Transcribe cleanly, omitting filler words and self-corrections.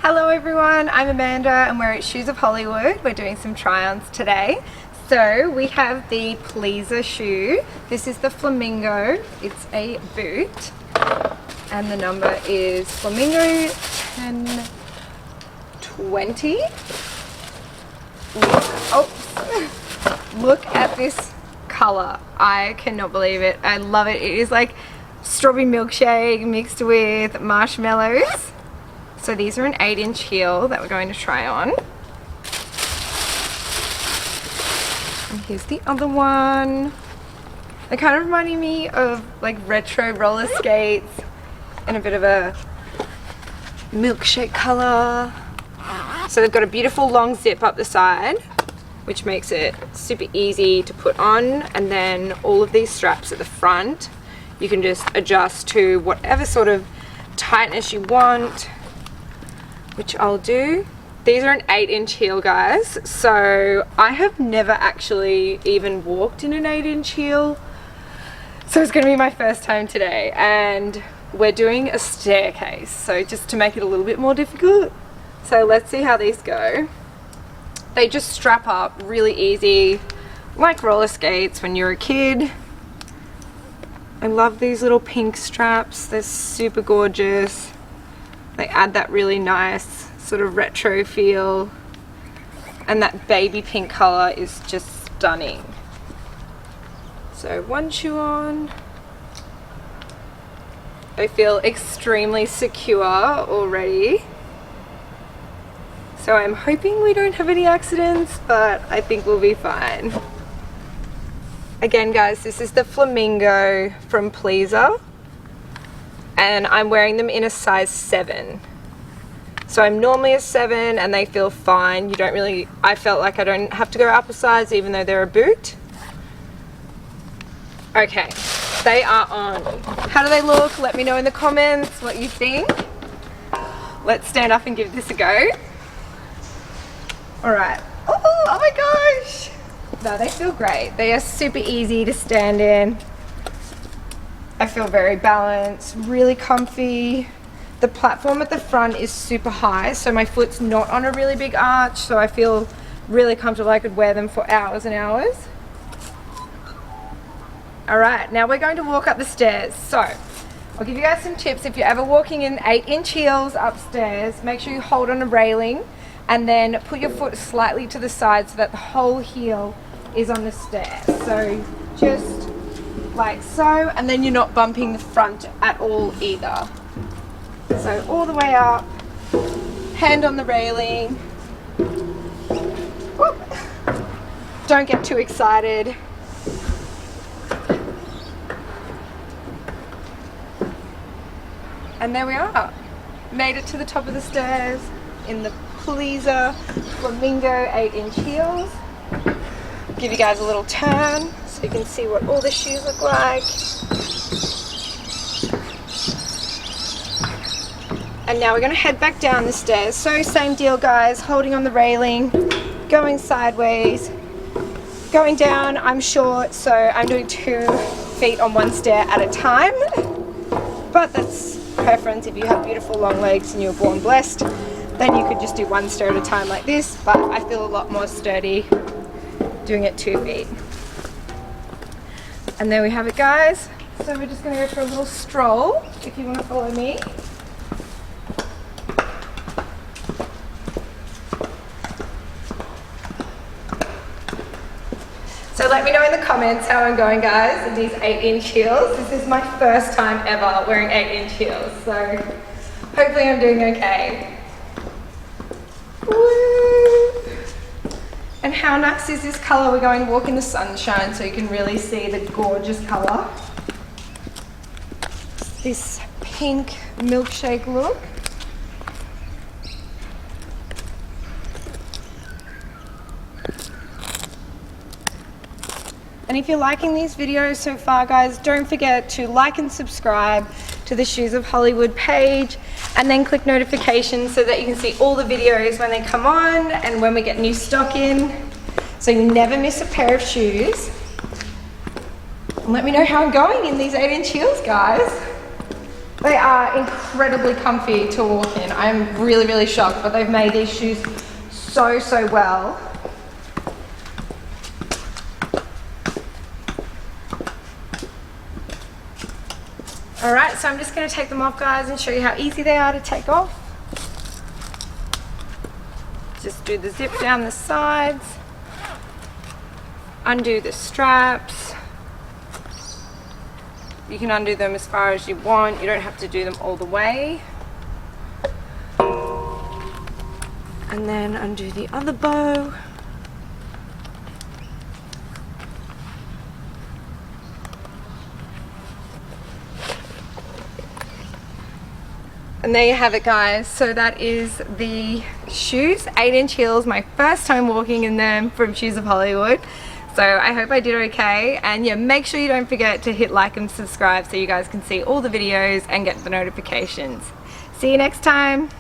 Hello everyone, I'm Amanda and we're at Shoes of Hollywood. We're doing some try-ons today. So we have the Pleaser shoe. This is the Flamingo. It's a boot and the number is Flamingo 1020. Look at this color. I cannot believe it. I love it. It is like strawberry milkshake mixed with marshmallows. So these are an 8-inch heel that we're going to try on. And here's the other one. They're kind of reminding me of like retro roller skates in a bit of a milkshake color. So they've got a beautiful long zip up the side, which makes it super easy to put on. And then all of these straps at the front, you can just adjust to whatever sort of tightness you want, which I'll do. These are an 8-inch heel, guys. So I have never actually even walked in an 8-inch heel. So it's gonna be my first time today. And we're doing a staircase. So just to make it a little bit more difficult. So let's see how these go. They just strap up really easy, like roller skates when you're a kid. I love these little pink straps. They're super gorgeous. They add that really nice sort of retro feel, and that baby pink color is just stunning. So one shoe on. They feel extremely secure already. So I'm hoping we don't have any accidents, but I think we'll be fine. Again, guys, this is the Flamingo from Pleaser. And I'm wearing them in a size 7. So I'm normally a 7 and they feel fine. You don't really, I felt like I don't have to go up a size even though they're a boot. Okay, they are on. How do they look? Let me know in the comments what you think. Let's stand up and give this a go. All right. Oh my gosh. No, they feel great. They are super easy to stand in. I feel very balanced, really comfy. The platform at the front is super high, so my foot's not on a really big arch, so I feel really comfortable. I could wear them for hours and hours. All right, now we're going to walk up the stairs. So I'll give you guys some tips. If you're ever walking in 8-inch heels upstairs, make sure you hold on a railing and then put your foot slightly to the side so that the whole heel is on the stairs. So just like so, and then you're not bumping the front at all either. So all the way up, hand on the railing. Whoop. Don't get too excited. And there we are. Made it to the top of the stairs in the Pleaser Flamingo 8-inch heels. Give you guys a little turn so you can see what all the shoes look like. And now we're going to head back down the stairs. So same deal, guys, holding on the railing, going sideways, going down. I'm short, so I'm doing 2 feet on one stair at a time. But that's preference. If you have beautiful long legs and you were born blessed, then you could just do 1 stair at a time like this. But I feel a lot more sturdy doing it 2 feet. And there we have it, guys. So we're just going to go for a little stroll if you want to follow me. So let me know in the comments how I'm going, guys, in these 8-inch heels. This is my first time ever wearing 8-inch heels, so hopefully I'm doing okay. Woo! And how nice is this color? We're going to walk in the sunshine so you can really see the gorgeous color. This pink milkshake look. And if you're liking these videos so far, guys, don't forget to like and subscribe to the Shoes of Hollywood page, and then click notifications so that you can see all the videos when they come on and when we get new stock in, so you never miss a pair of shoes. And let me know how I'm going in these 8-inch heels, guys. They are incredibly comfy to walk in. I'm really, really shocked, but they've made these shoes so, so well. Alright, so I'm just going to take them off, guys, and show you how easy they are to take off. Just do the zip down the sides, undo the straps. You can undo them as far as you want, you don't have to do them all the way. And then undo the other bow. And there you have it, guys. So that is the shoes, 8-inch heels, my first time walking in them from Shoes of Hollywood. So I hope I did okay, and yeah, make sure you don't forget to hit like and subscribe so you guys can see all the videos and get the notifications. See you next time.